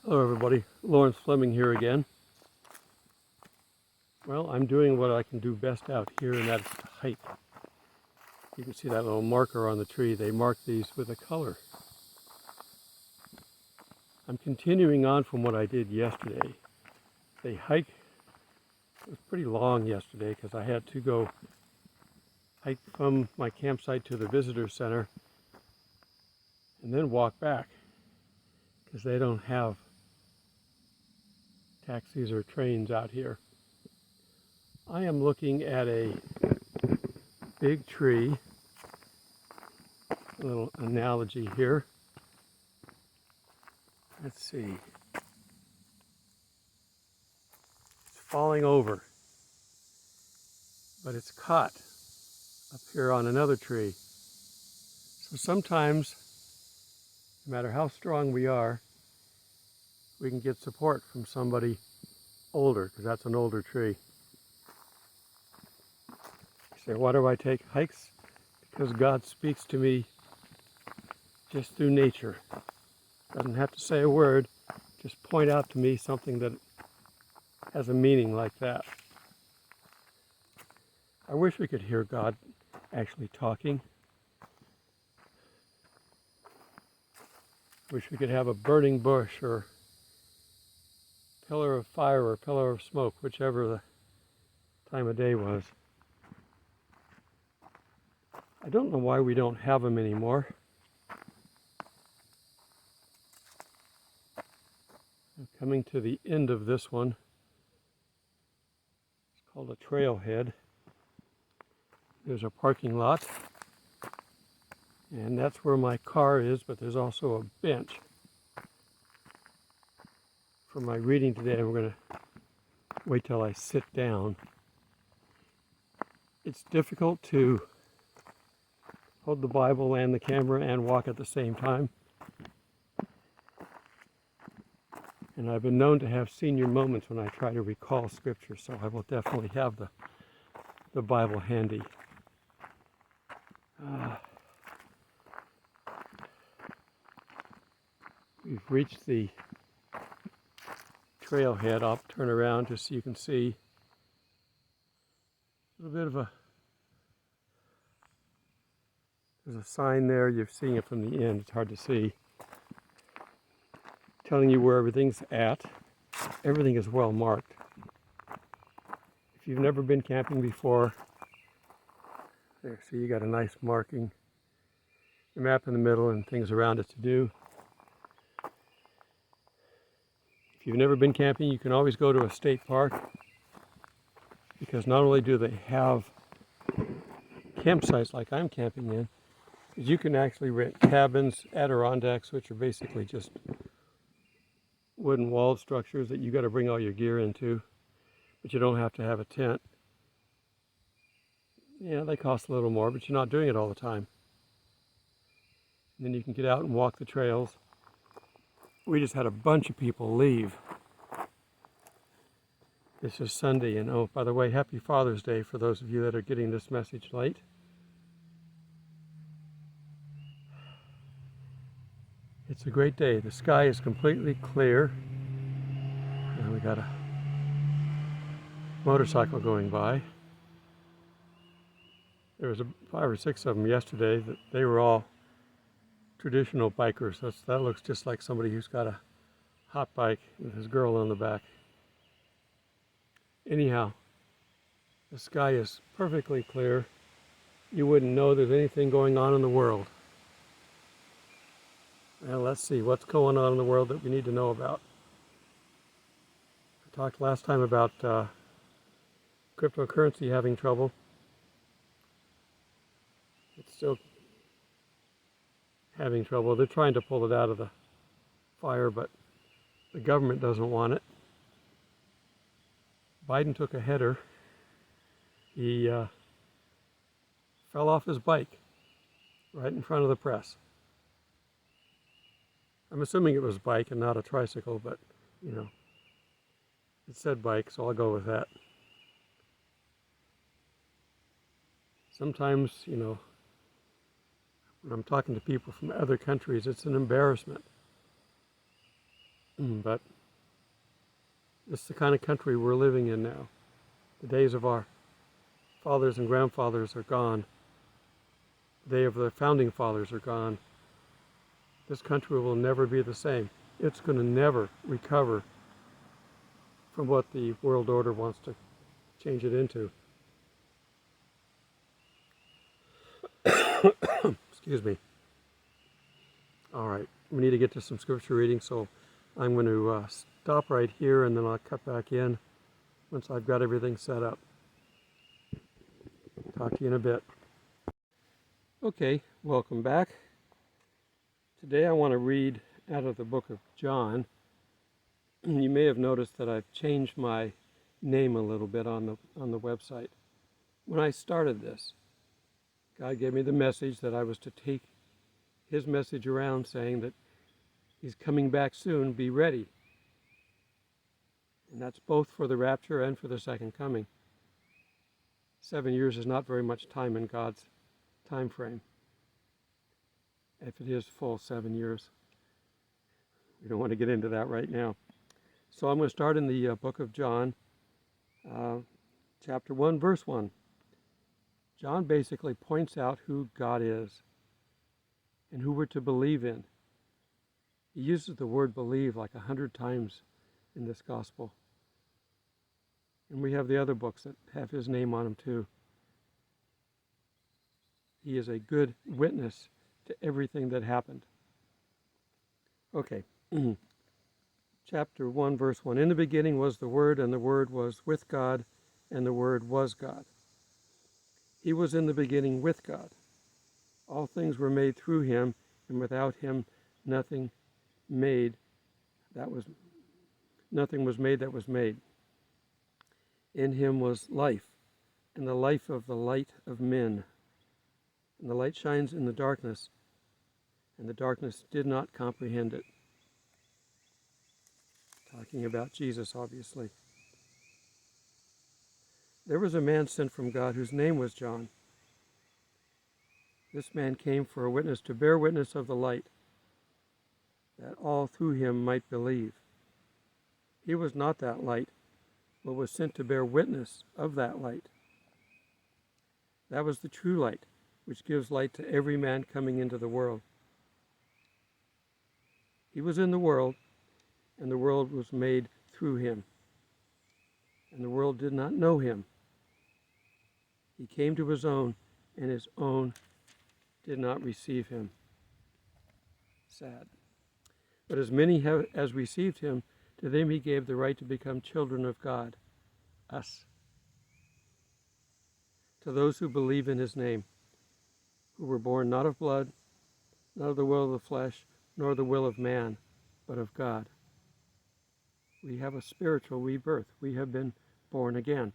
Hello everybody, Lawrence Fleming here again. Well, I'm doing what I can do best out here, and that's to hike. You can see that little marker on the tree. They mark these with a color. I'm continuing on from what I did yesterday. The hike was pretty long yesterday because I had to go hike from my campsite to the visitor center and then walk back because they don't have taxis or trains out here. I am looking at a big tree, a little analogy here. Let's see. It's falling over, but it's caught up here on another tree. So sometimes, no matter how strong we are, we can get support from somebody older, because that's an older tree. You say, why do I take hikes? Because God speaks to me just through nature. Doesn't have to say a word, just point out to me something that has a meaning like that. I wish we could hear God actually talking. Wish we could have a burning bush or pillar of fire or pillar of smoke, whichever the time of day was. I don't know why we don't have them anymore. I'm coming to the end of this one. It's called a trailhead. There's a parking lot, and that's where my car is, but there's also a bench. For my reading today, I'm going to wait till I sit down. It's difficult to hold the Bible and the camera and walk at the same time. And I've been known to have senior moments when I try to recall scripture, so I will definitely have the Bible handy. We've reached the trailhead. I'll turn around just so you can see a little bit of there's a sign there. You're seeing it from the end. It's hard to see. Telling you where everything's at. Everything is well marked. If you've never been camping before, there, see, you got a nice marking. The map in the middle and things around it to do. If you've never been camping, you can always go to a state park, because not only do they have campsites like I'm camping in, you can actually rent cabins, Adirondacks, which are basically just wooden walled structures that you got to bring all your gear into, but you don't have to have a tent. Yeah, they cost a little more, but you're not doing it all the time. And then you can get out and walk the trails. We just had a bunch of people leave. This is Sunday, and oh, by the way, happy Father's Day for those of you that are getting this message late. It's a great day. The sky is completely clear. And we got a motorcycle going by. There was 5 or 6 of them yesterday. That they were all traditional bikers. That looks just like somebody who's got a hot bike with his girl on the back. Anyhow, the sky is perfectly clear. You wouldn't know there's anything going on in the world. Well, let's see what's going on in the world that we need to know about. I talked last time about cryptocurrency having trouble. It's still having trouble. They're trying to pull it out of the fire, but the government doesn't want it. Biden took a header. He fell off his bike right in front of the press. I'm assuming it was a bike and not a tricycle, but you know, it said bike, so I'll go with that. Sometimes, you know, when I'm talking to people from other countries, it's an embarrassment. But this is the kind of country we're living in now. The days of our fathers and grandfathers are gone. The day of the founding fathers are gone. This country will never be the same. It's going to never recover from what the world order wants to change it into. Excuse me. All right, we need to get to some scripture reading, so I'm going to stop right here and then I'll cut back in once I've got everything set up. Talk to you in a bit. Okay, welcome back. Today I want to read out of the book of John. You may have noticed that I've changed my name a little bit on the website. When I started this, God gave me the message that I was to take his message around saying that he's coming back soon, be ready. And that's both for the rapture and for the second coming. 7 years is not very much time in God's time frame. If it is full 7 years. We don't want to get into that right now. So I'm going to start in the book of John, chapter 1, verse 1. John basically points out who God is and who we're to believe in. He uses the word believe like 100 times in this gospel. And we have the other books that have his name on them too. He is a good witness to everything that happened. Okay. Chapter 1, verse 1. In the beginning was the Word, and the Word was with God, and the Word was God. He was in the beginning with God. All things were made through him, and without him nothing was made that was made. In him was life, and the life of the light of men. And the light shines in the darkness, and the darkness did not comprehend it. Talking about Jesus, obviously. There was a man sent from God whose name was John. This man came for a witness, to bear witness of the light, that all through him might believe. He was not that light, but was sent to bear witness of that light. That was the true light, which gives light to every man coming into the world. He was in the world, and the world was made through him, and the world did not know him. He came to his own, and his own did not receive him. Sad. But as many as received him, to them he gave the right to become children of God, us. To those who believe in his name, who were born not of blood, not of the will of the flesh, nor the will of man, but of God. We have a spiritual rebirth. We have been born again.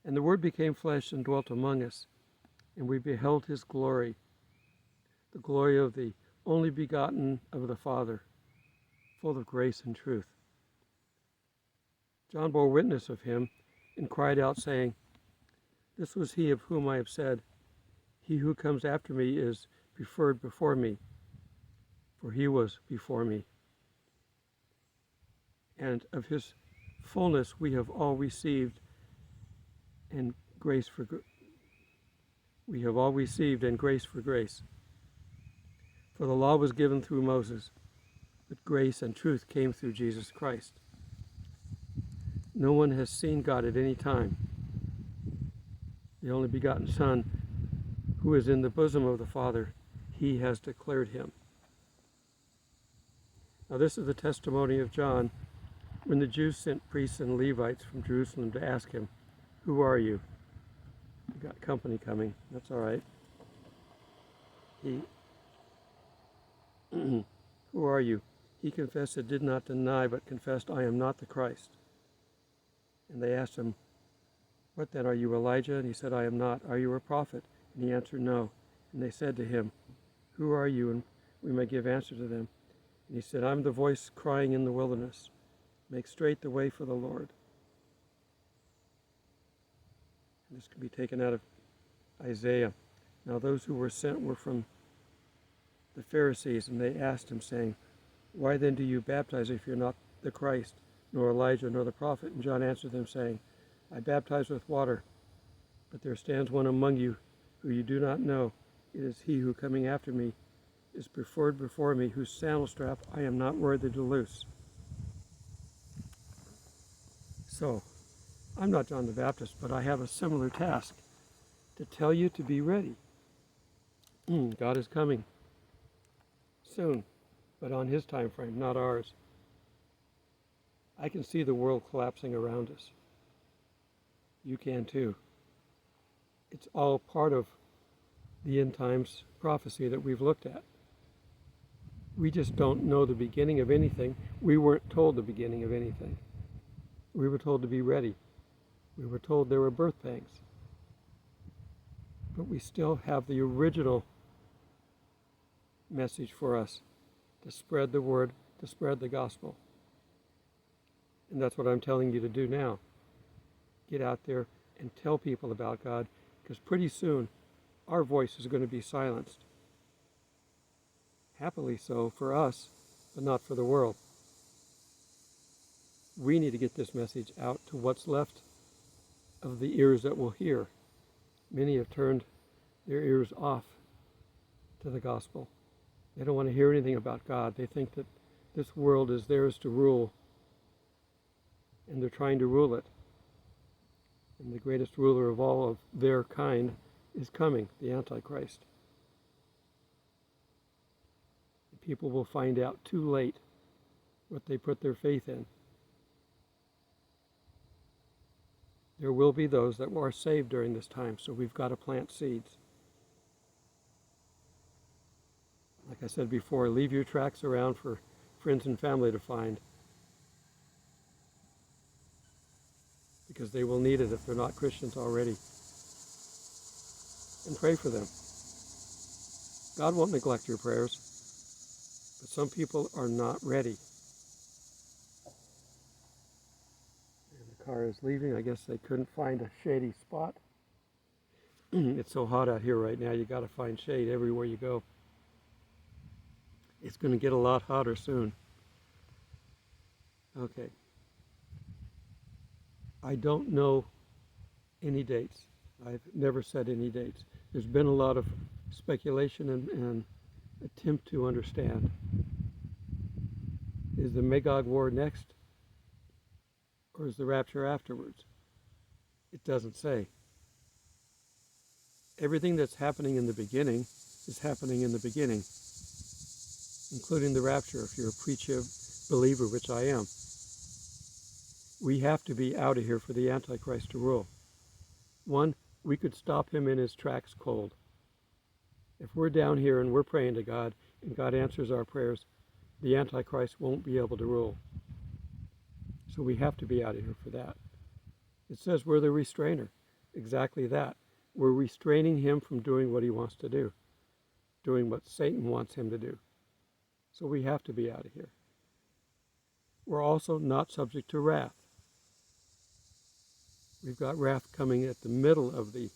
And the Word became flesh and dwelt among us, and we beheld his glory, the glory of the only begotten of the Father, full of grace and truth. John bore witness of him and cried out, saying, This was he of whom I have said, He who comes after me is preferred before me, for he was before me. And of his fullness we have all received, and grace for grace. For the law was given through Moses, but grace and truth came through Jesus Christ. No one has seen God at any time. The only begotten Son, who is in the bosom of the Father, he has declared him. Now this is the testimony of John when the Jews sent priests and Levites from Jerusalem to ask him, Who are you? You got company coming. That's all right. Who are you? He confessed and did not deny, but confessed, I am not the Christ. And they asked him, What then, are you Elijah? And he said, I am not. Are you a prophet? And he answered, No. And they said to him, Who are you? And we may give answer to them. And he said, I'm the voice crying in the wilderness, Make straight the way for the Lord. And this can be taken out of Isaiah. Now those who were sent were from the Pharisees, and they asked him, saying, "Why then do you baptize if you're not the Christ, nor Elijah, nor the prophet?" And John answered them, saying, "I baptize with water, but there stands one among you who you do not know. It is he who coming after me is preferred before me, whose sandal strap I am not worthy to loose." So, I'm not John the Baptist, but I have a similar task to tell you to be ready. God is coming soon, but on his time frame, not ours. I can see the world collapsing around us. You can too. It's all part of the end times prophecy that we've looked at. We just don't know the beginning of anything. We weren't told the beginning of anything. We were told to be ready. We were told there were birth pangs. But we still have the original message for us to spread the word, to spread the gospel. And that's what I'm telling you to do now. Get out there and tell people about God, because pretty soon our voice is going to be silenced. Happily so for us, but not for the world. We need to get this message out to what's left of the ears that will hear. Many have turned their ears off to the gospel. They don't want to hear anything about God. They think that this world is theirs to rule, and they're trying to rule it. And the greatest ruler of all of their kind is coming, the Antichrist. People will find out too late what they put their faith in. There will be those that are saved during this time, so we've got to plant seeds. Like I said before, leave your tracts around for friends and family to find, because they will need it if they're not Christians already. And pray for them. God won't neglect your prayers, but some people are not ready. And the car is leaving. I guess they couldn't find a shady spot. It's so hot out here right now, you got to find shade everywhere you go. It's going to get a lot hotter soon. Okay. I don't know any dates. I've never said any dates. There's been a lot of speculation and attempt to understand. Is the Magog War next? Or is the rapture afterwards? It doesn't say. Everything that's happening in the beginning is happening in the beginning, including the rapture, if you're a preacher believer, which I am. We have to be out of here for the Antichrist to rule. One, we could stop him in his tracks cold. If we're down here and we're praying to God, and God answers our prayers, the Antichrist won't be able to rule. So we have to be out of here for that. It says we're the restrainer. Exactly that. We're restraining him from doing what he wants to do, doing what Satan wants him to do. So we have to be out of here. We're also not subject to wrath. We've got wrath coming at the middle of the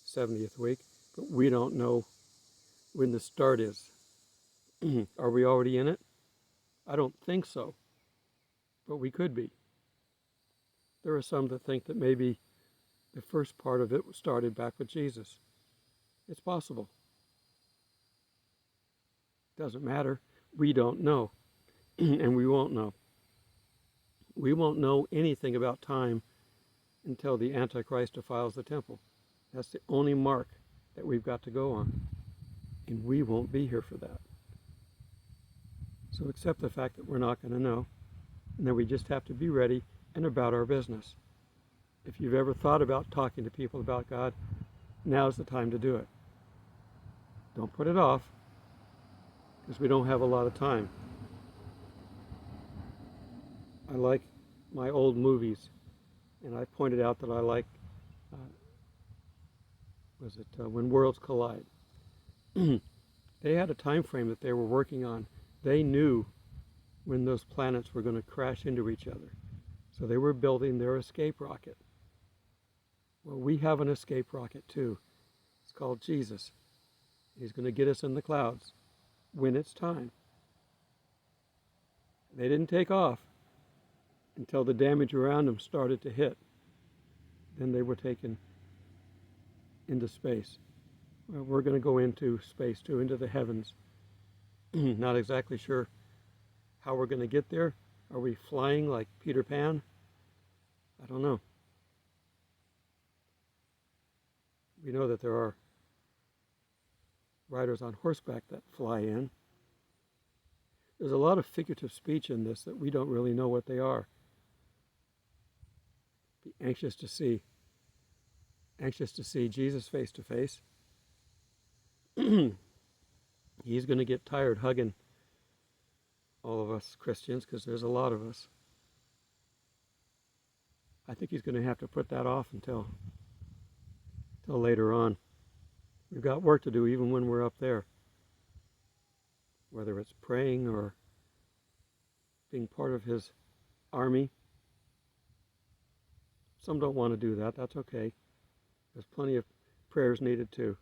70th week, but we don't know when the start is. Are we already in it? I don't think so, but we could be. There are some that think that maybe the first part of it started back with Jesus. It's possible. Doesn't matter. We don't know, and we won't know. We won't know anything about time until the Antichrist defiles the temple. That's the only mark that we've got to go on, and we won't be here for that. So accept the fact that we're not going to know, and that we just have to be ready and about our business. If you've ever thought about talking to people about God, now's the time to do it. Don't put it off, because we don't have a lot of time. I like my old movies, and I pointed out that I like, When Worlds Collide. They had a time frame that they were working on. They knew when those planets were going to crash into each other. So they were building their escape rocket. Well, we have an escape rocket too. It's called Jesus. He's going to get us in the clouds. when it's time. They didn't take off until the damage around them started to hit. Then they were taken into space. Well, we're going to go into space too, into the heavens. Not exactly sure how we're going to get there. Are we flying like Peter Pan? I don't know. We know that there are riders on horseback that fly in. There's a lot of figurative speech in this that we don't really know what they are. Be anxious to see Jesus face to face. He's going to get tired hugging all of us Christians, because there's a lot of us. I think he's going to have to put that off until later on. We've got work to do even when we're up there, whether it's praying or being part of his army. Some don't want to do that. That's okay. There's plenty of prayers needed too.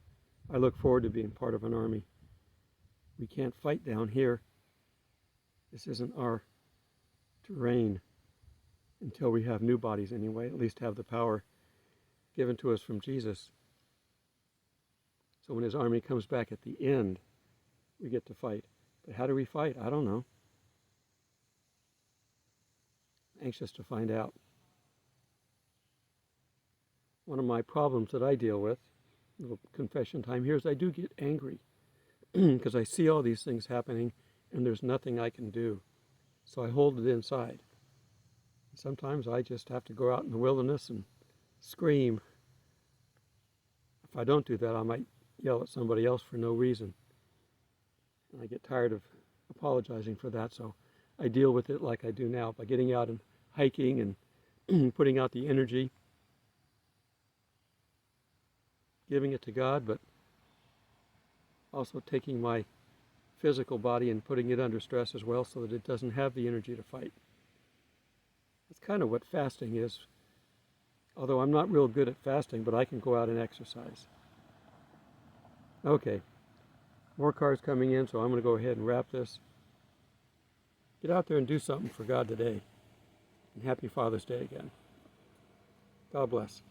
I look forward to being part of an army. We can't fight down here. This isn't our terrain until we have new bodies anyway, at least have the power given to us from Jesus. So when his army comes back at the end, we get to fight. But how do we fight? I don't know. Anxious to find out. One of my problems that I deal with, little confession time here, is I do get angry because I see all these things happening and there's nothing I can do. So I hold it inside. Sometimes I just have to go out in the wilderness and scream. If I don't do that, I might yell at somebody else for no reason. And I get tired of apologizing for that, so I deal with it like I do now, by getting out and hiking and putting out the energy, giving it to God, but also taking my physical body and putting it under stress as well so that it doesn't have the energy to fight. That's kind of what fasting is. Although I'm not real good at fasting, but I can go out and exercise. Okay, more cars coming in, so I'm going to go ahead and wrap this. Get out there and do something for God today. And happy Father's Day again. God bless.